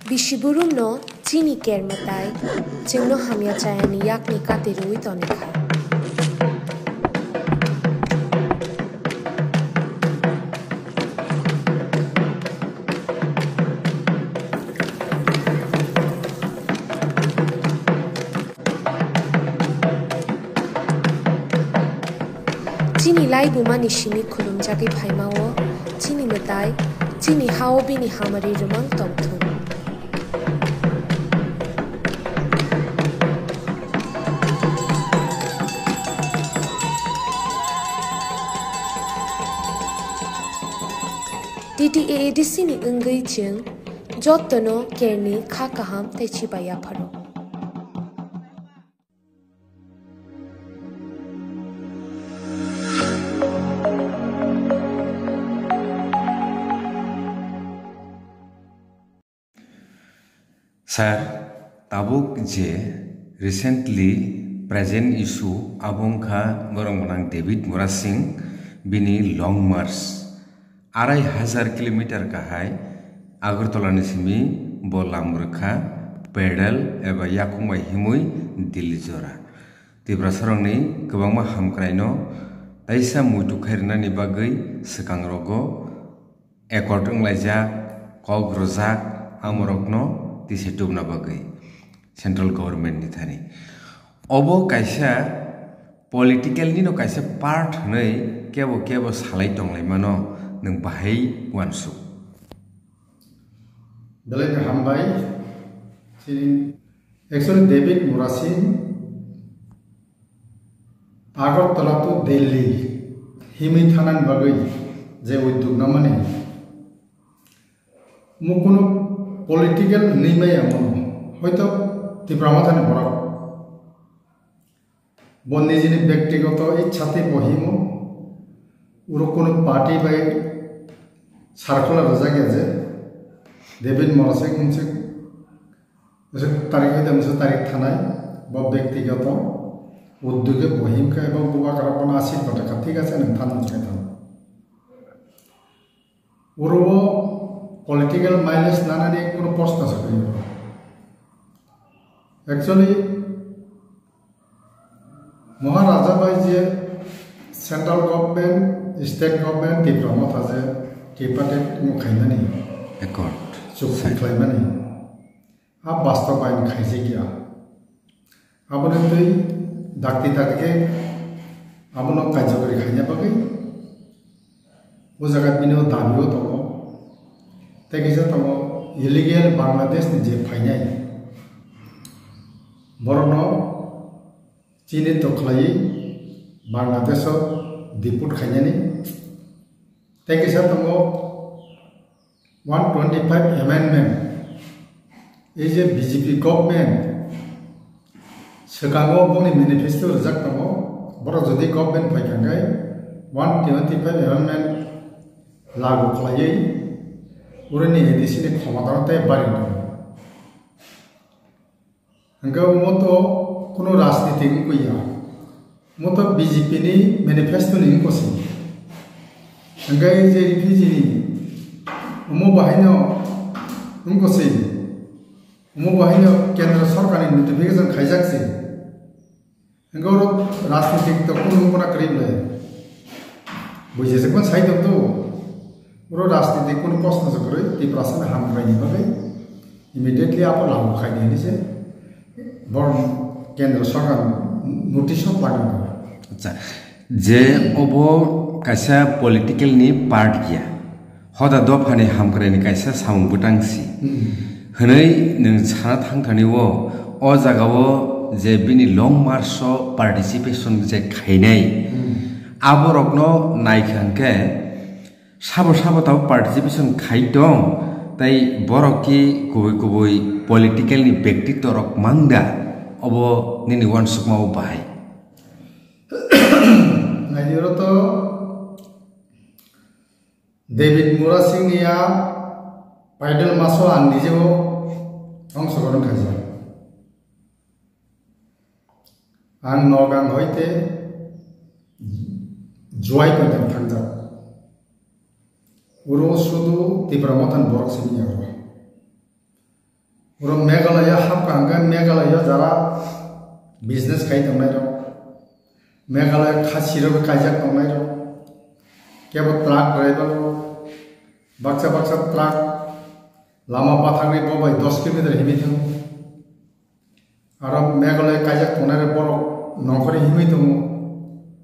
Bishiburum no chini kermatai chingno hamya chayani yakni katirui tonikha. Chini lai bumani shimi khulum jagi phaimao chini matai chini hao bini hamari rumang tomthun. TTAADC ni ungai ching jotono kerni kha kaham techibaya pharo. Sir, tabuk je recently present issue abong kha gorong bonang David Mura Singh bini long march 2,500 kilometer kahai Agartala ni simi bolam rekha pedal eba yakungbai himui Delhi jora tibra sarongni kwbangma hamkraino taisa muitu khairna ni bagui swkang rogo accord wnglaijak kok rojak amorokno tisitubna bagui central government ni thani obo kaisa political ni no kaisa part hnai kebo salai tonglai mano nung bahai wansu dalai hambai actually David Mura Singh Agartala to Delhi himi thanan bagui je uddog namani mukono political nimai amon hoyto tipramathani borok bonni jini ব্যক্তিগত ইচ্ছাতে বহিমো uro কোনো party by circular রজা গেছে David Mura Singh मोनसे तारिख হইতে মোনसे तारिख থানায় বা ব্যক্তিগত উদ্যোগে বহিমকা এবং বুবা কারপনা 80 টাকা ঠিক আছে নথান মোনसे থান উরো political mileage নানানি কোনো প্রশ্ন আছে actually মহারাজা ভাই যে সেন্ট্রাল গভর্নমেন্ট স্টেট গভর্নমেন্ট ডিপ্লোমাত আছে টিপাটেট মুখাইনানি accord চুক্তি খাইমানি আ বাস্তবায়ন খাইছে কিয়া আপনি তুই ডাক্তি তাকে আপন কার্যকরী খাইনা বাকি ও জায়গা বিনো দাবিও দङ তেকিসা দङ ইলিগেল বাংলাদেশ नि जे फाइनाय बरन चीनी तखलाई बांग्लादेश डिपुट खाइनानि तेकिसा दङ 125 amendment is a BJP government sekango boni manifesto rejak dङ boro jodi government faikangai 125 amendment lagu khlaiयै urani edisini ক্ষমতাতে বাড়ি hingga moto kuno rajnitik kuya moto BJP ni manifesto ni kosi hingga je refugee ni umo bahino unkosi umo bahino kendra sarkar ni notification khaijakse hingga rajnitik to kuno kona krible bujese kon saidok to uro rajnitik kuno প্রশ্ন করে এই প্রশ্ন হামরাইনি ভাবে immediately আপন লাভ খাইনি নিছে বড় কেন্দ্র সরকার নোটিশ পাঠানো আচ্ছা যে অবো কাইসা পলিটিক্যাল নি পার্ট গিয়া হদা দফানি হামগ্রাইনি কাইসা সামুং বুটাংসি হनै নों সানা थांथानिवो अ जागावो जे बिनि लং मार्च पार्टिसिपेशन जे खाइनाय आबरकनो नायखांके साबो ताव पार्टिसिपेशन खाइ दं ताई बरकि गुबै पलिटिकल नि व्यक्तित्व रक मांगदा अबो निनि वानसुकमाव बाहाय नाइरो तो David Mura Singh निया पैदल मासो आं निजेबो अंशग्रहण खाइजा आं नगां हयते जय करदों थांजा Uro sudu tipramotan borok sini yaro. ওর মেঘালয় হাফ কাঙ্গা মেঘালয় যারা বিজনেস খাই দंनाय र মেঘালয় খাসিরো কাইজাক दंनाय र কেবল truck driver Baksa Baksa truck Lama পাথাগনি Bobai 10 kilometre হিমি থাম আর মেঘালয় কাইজাক दंनाय বড় নখরে হিমি দङ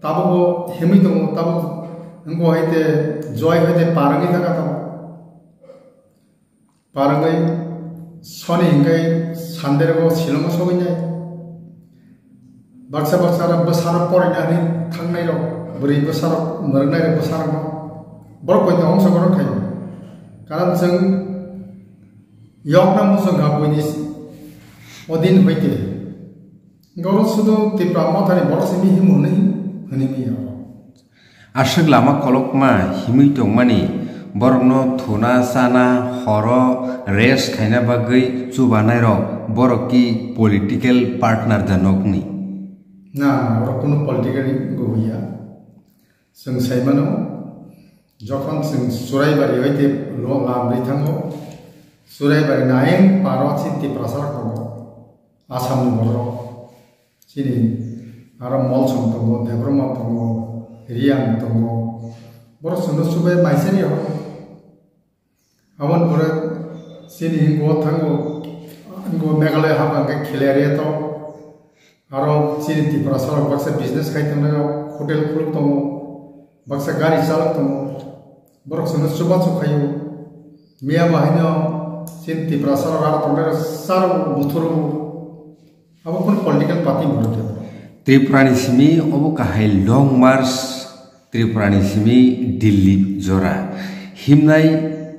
তাবো হিমি দङ তাবো नंगौ हायते जय हायते पारंगि थाका दङ पारंगै सनि हिंगै सानदेरगो शिलंग सगैनाय बाक्सा बाक्सा बोसार फरायनानै थांनाय र बोरै बोसार मोरनाय बोसार बर पयता अंश गर खाय कारण जों यकना मुसंगा बयनि अदिन होइते गरो सुदु तिप्रा मथानि बरसिमि हिमुनै हनिमि आशक लामा कलकमा हिमै दंमानि बरनो थुना साना हर रेस खायना बागै चुबानाय र बरकी पलिटिकल पार्टनार जानकनि ना बर कोनो पलिटिकल गैया जों साइमानो जखन जों सुराइबारि हयते लाब्रै थाङो सुराइबारि नायें पार चित्ति प्रसार दङ आसामनि बर सिनि आरो मलसम दङ देब्रमा दङ रियां दङ बर सुनो सुबे माइसेनि हो आवन बर सिनि गो थाङो गो मेघालय हाबांगे खिलारिया तो आरो सिनि त्रिपुरा सरक बक्सा बिजनेस खायतनाय होटेल खुलुक दङ बक्सा गारि चालक दङ बर सुनो सुबा सुखायो मिया बाहायनो सिनि त्रिपुरा सरक आरो तंनाय सार बुथुरु अब कोन पॉलिटिकल पार्टी मरते त्रिपुरानि सिमी अब काहाय लंग मार्च त्रिपुरानि सिमी दिल्ली जरा हिमनाय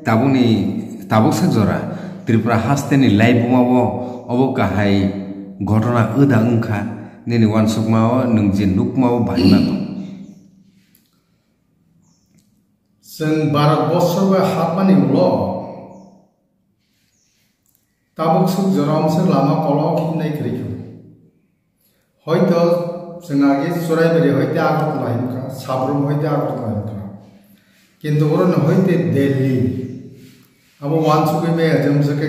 ताबुनि ताबुकसा जरा त्रिपुरा हास्तेनि लाइबुमावो अब काहाय घटना ओदा ओंखा नेनि वानसुकमाव नों जे नुकमाव बाहायना दं जों भारत बर्षबो हाबमानि उल ताबुकसुक जरामसो लामा कलक हिमनाय खरिखौ হয়তো जों आगे सुराइबारि हयते आगरतला हिमका साब्रुम हयते आगरतला हिमका किन्तु ओरन हयते दिल्ली अब वानसुकै मे जमसके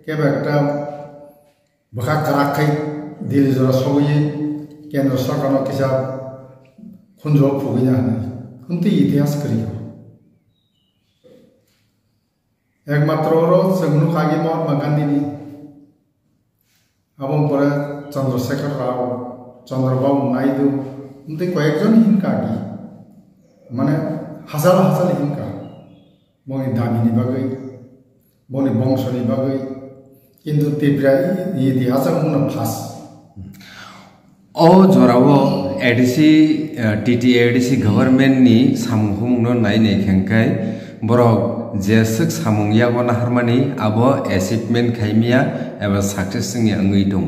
केबा एकटा बखा कराखै दिल्ली जरा सगै केन्द्र सरकारनो किसा खुनजो फुगिना हानाय कुंति इतिहास करियो एकमात्र ओरो जोंनु खागि महात्मा गान्धीनि अब परे चंद्रशेखर राव चंद्रबाबु नायडू उनते कयेकजन हिंका की माने हाजार हाजार हिंका मनि दामिनि बागै मनि बंशनि बागै किन्तु त्रिपुरा इतिहास मुना फास ओ जरावो एडीसी टीटीएडीसी गवर्नमेंट नि सामुहुंनो नायने खेंखाय बरक जेसक सामुंगियागो नाहारमानि आबो अचिभमेंट खायमिया एबा सक्सेस जोंनि अंगै दङ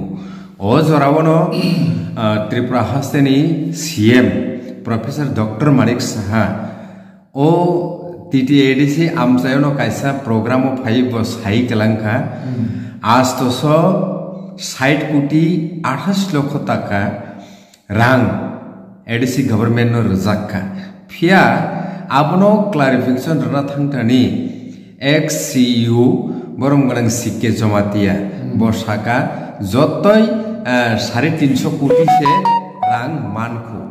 ओ जरावनो त्रिपुरा हास्तेनि CM professor doctor Manik Saha ओ टीटीएडीसी आमचायावनो कायसा प्रोग्राम फाइब साइ गलांखा आज तो 60 कोटी 28 लाख टाका रां एडीसी गवर्नमेंट नो रजाखा फिया आबनो क्लारिफिकेशन रना थांतानि एक्स सीयू बरम गनां सिक्के जमातिया बसाका जतय 350 कोटी से रां मानखौ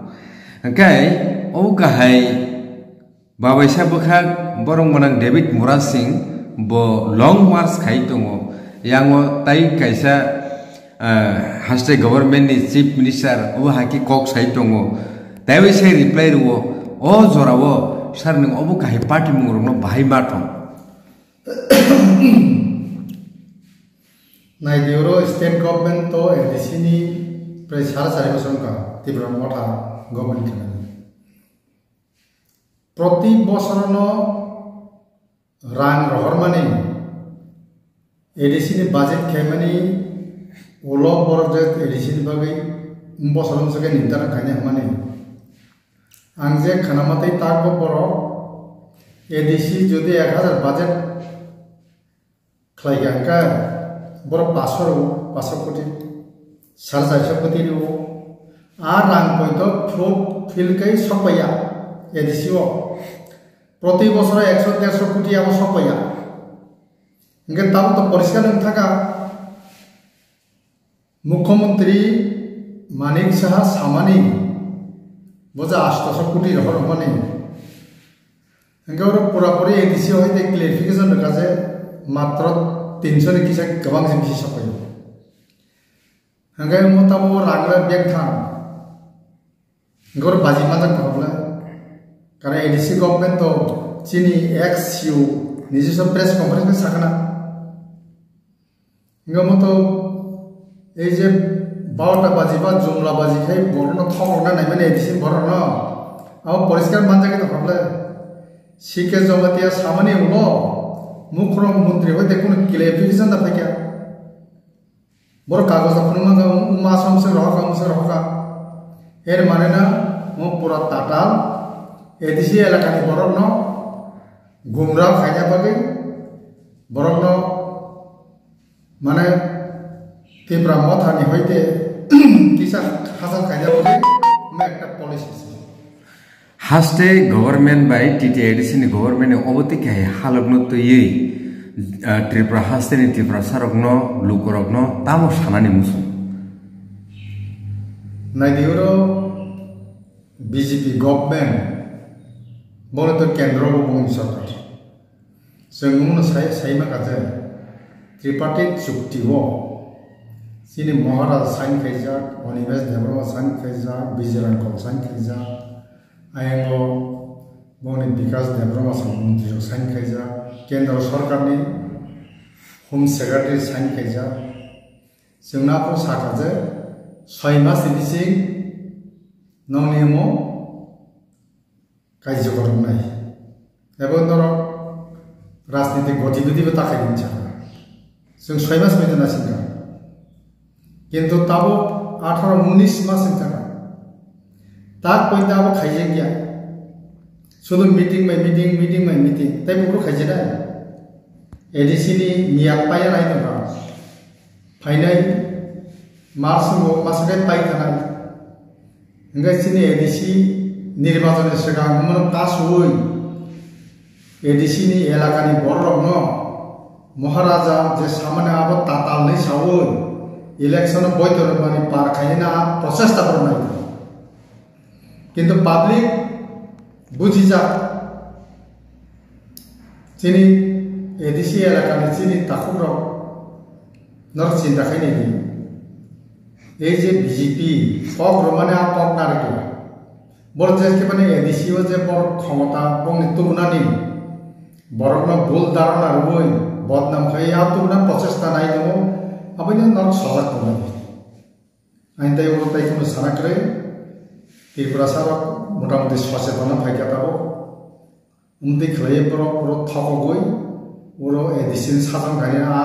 ओंखाय औ गाहाय बाबायसा बखा बरं गनां डेविड मुरा सिंह ब लंग मार्च खाय दङ यांगो ताइ कायसा हास्टे गवर्नमेंट नि चीफ मिनिस्टर ओ हाकि कक साइ दङ ताइसे रिप्लाइ रुओ ओ जरावो सार नों अब गाहाय पार्टी मुंगरनो बाहाय माथं नाइदेरो स्टेट गवर्नमेंट तो एडीसी नि प्राय 4.5 बोसोर का त्रिपुरा मथा गवर्नमेंट खालामो प्रति बोसोरनो रां रहरमानि एडीसी नि बाजेट खायमानि उलो बरजे एडीसी नि बागै बोसोरम सके निंताना खायने माने आंजे खानामातै ताकबो बर एडीसी जदि 1000 बाजेट खालायगांका बर 500 कोटी 450 कोटी रो आ रां पॉइंट फ्लोट फिलकै सपया एडीसी ओ प्रति बोसोर 100-150 कोटी आबो सपया इंगे ताबो तो परिष्कार नंथाका मुख्यमंत्री मानिक साहा सामानी बोझा 800 कोटी रखर माने हंगे पूरापूरी एडीसी होते क्लियरिफिकेशन रखा जे मात्र 300 नि किसा गोबां जों हिसाब पायो हंगे मताबो रांग्रा बेग थां हंगे बाजी माजा कहबला कारण एडीसी गवर्नमेंट तो चीनी एक्स सीओ निजिस प्रेस कॉन्फ्रेंस में साखना हंगे मतो এই যে 12টা বাজি বা জুমলা বাজি খাই বড় থমনা নাই মানে এডিসি বড় না আও পরিষ্কার মানজাকে তো ভাবলে শিকে জমাতিয়া সামানি হলো মুখ্যমন্ত্রী হইতে কোন ক্লিয়ারিফিকেশন দা ফাইকা বড় কাগজ আপনি মা সমসে রহকা এর মানে না মো পুরা টাটাল এডিসি এলাকানি বড় ন গুমরা খাইয়া পাবে বড় ন মানে तीव्र मथानी होते किसा हासा खाया बोले मैं एक पॉलिसी हास्टे गवर्नमेंट बाय टीटीआईडीसी नि गवर्नमेंट ने अबति के हालगनो तो ये त्रिपुरा हास्टे नि त्रिपुरा सरगनो लुकरगनो तामो सानानि मुसु नाइदिरो बीजेपी गवर्नमेंट बोले तो केंद्र बुंग सरकार जोंनो साइमा काजे त्रिपार्टी चुक्ति वो चीनी महाराज साइन खाइजा अनिमेश देवबर्मा साइन खाइजा बिजयराम कल साइन खाइजा आयंगो मौनी विकास देवबर्मा मंत्री साइन खाइजा केंद्र सरकार ने होम सेक्रेटरी साइन खाइजा जोंना को साखाजे 6 मास दिसि नौनिमो कार्यक्रम नाय एबो दर राजनीतिक गतिविधि ताखाय दिनचा जों 6 मास मेदना सिंगा किंतु ताबो 18-19 मास इंतरा ताक कोई ताबो खाइजे गया सुदु मीटिंग में तै बुकरो खाइजे दा एडीसी नि मिया पाया नाय दरा फाइनाय मास के पाइ थाना इंगा सिनि एडीसी निर्वाचन सिगां मन तासुय एडीसी नि एलाकानि बररग न महाराजा जे सामान्य आबो ताताल नै सावय इलेक्शन बैध मानी पार खाइना प्रचेष्टा करनाय किंतु पब्लिक बुझिजा चीनी एडीसी एलाकानि चीनी ताखुर नर चिंता खाइने ए जे बीजेपी पक रमाने आ पक नारके बर जे के माने एडीसी ओ जे बर क्षमता बंनि तुगनानि बरकना भूल धारणा रबय बदनाम खाइ आ तुगना प्रचेष्टा नाय दो अब ini nol salah kembali. Anda yang bertai kau sana kere, Tripura sarok mudah-mudahan swasembada baik kata bo. Kelai pro thako goi, edisin sajang kaya a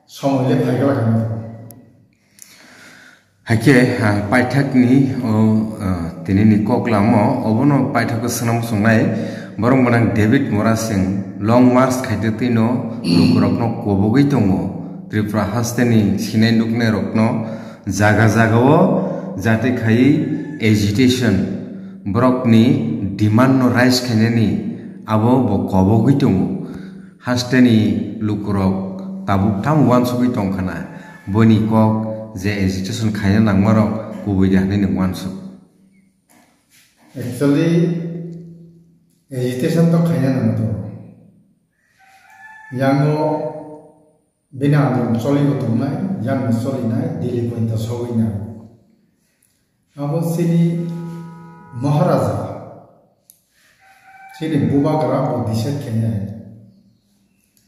somile baik lah kami. Hake paitak ni tini ni koklamo obono paitak senam sungai barang menang David Morasing long march kaitino lukurokno kobogi tongo. Tripura हास्टेनि सिनाय नुकने रकनो जागा जागाओ जाते खाई agitation ब्रकनि demand no rise खाइनानि आबो बकबोगै दङ हास्टेनि लुकरक Tabuk थाम वान सुगै दंखाना बनि कक जे agitation खाइना नांमारक गुबै जाहनै नों वान सु एक्चुअली एजिटेशन तो खाइना नांगौ यांगो बिना आंदोलन सोलिगो दंनाय यान सोलिनाय दिल्ली पॉइंट सौहैनाय अब सिनि महाराजा सिनि बुबाग्रा बदिसे खेनाय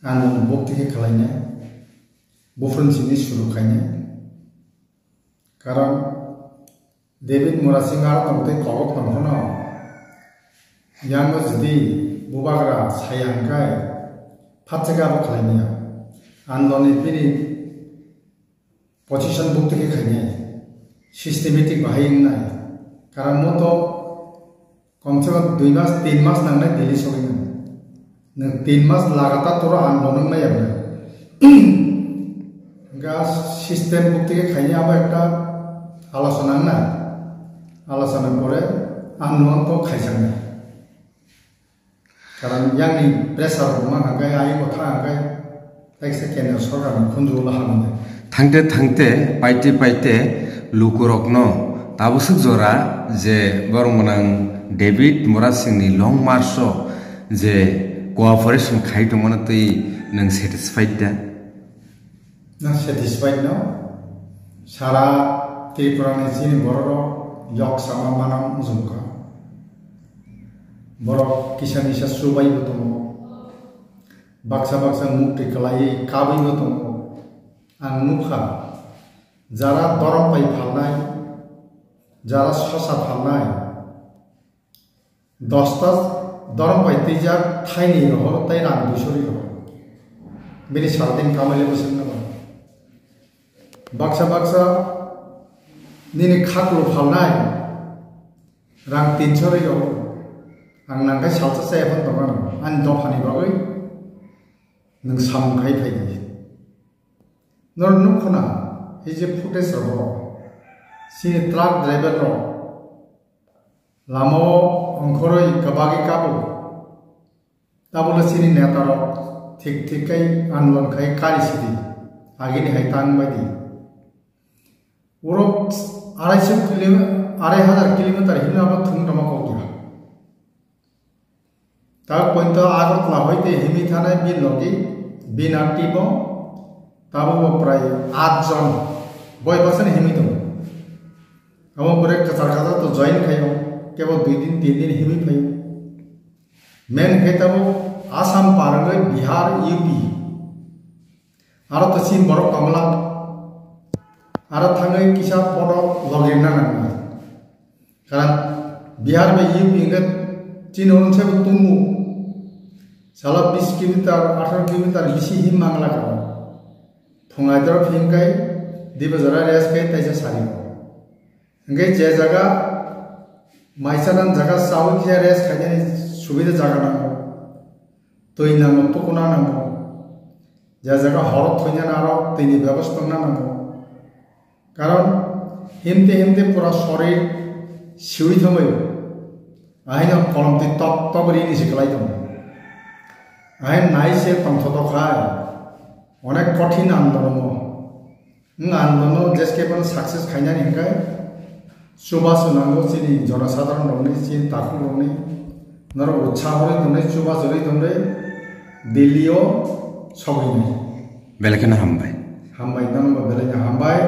आंदोलन बक्ति खालायनाय बुफ्रनसिनि सुरु खायनाय कारण डेभिड मोरासिंगा नंगते कबक नंगनो यांगो जुदि बुबाग्रा सायांगाय फाचगाबो खालायनाय आंदोलन बिनि पोजिशन बुकते के खाने सिस्टेमेटिक बाहायना कारण मो तो कम से कम 2 मास 3 मास नांगनाय दिल्ली सौहैनो नों 3 मास लगातार तोरा आंदोलन नाय गा सिस्टेम बुकते के खाने अब एक आलोचना ना आलोचना परे आंदोलन तो खाइसांनाय कारण यांनि प्रेसार मा हागाय आइ गथा हागाय केन्द्र सरकार खुंजोला हागोन थांते थांते पाइते पाइते लुकुरकनो ताबुसुक जरा जे बरंगनां डेविड मुराद सिंहनि लंग मार्च जे कोऑपरेशन खाइदोंमोन तै नों सेटिस्फाइड दा ना सेटिस्फाइड न सारा त्रिपुरानि जिनि बर' yok sama manam zumka borok kisani sa subai botomo baksa baksa mukti kalai kabai botomo ang nukha jara dorom pai phalnai jara sosa phalnai dosta dorom pai tijak thaini roho tai ran dusori roho bini sardin kamale bosna baksa baksa nini khaklo phalnai rang 300 riyo ang nangkai salsa saya pun tokan an dofani bagai nang sam kai kai nor nukuna hije footage ro si truck driver ro lamo angkhoroi kabagi kabu tabula sini neta ro thik thik kai anlon kai kari sidi agini hai tang badi uro 2,500 kilometer himna thung dama ko gya ta point agartala hoite himi thanai bin logi bin activo tabo pray 8 jon boy person himi to amo pore kachar kachar to join khayo kebo 2 din 3 din himi phayo men khetabo asam parangai bihar up aro to sin borok kamla aro thangai kisa podo login na na karan bihar me up ingat chin onse tumu sala 20 km 18 km bisi him mangla ka phungai dor phingkai dibajara res kai taisa sari ngai je jaga maisanan jaga sawu ki res khajani subida jaga na toi na to kuna na ja jaga hor thonya na ro tini ব্যবস্থা না না কারণ হিমতে হিমতে পুরা শরীর শিউই থমই আইনা কলমতে top টপরি নিছে গলাই দম আইন নাইছে তন্থত খায় অনেক কঠিন আন্দোলন আন্দোলন যেসকে কোন সাকসেস খাইনা নিকায় সুবাস নাঙ্গো চিনি জনসাধারণ রংনি চিন তাকু রংনি নর উৎসাহ হরে দনে সুবাস হরে দনে দিল্লিও সগইনি বেলকেনা হামবাই নাম বেলেনা হামবাই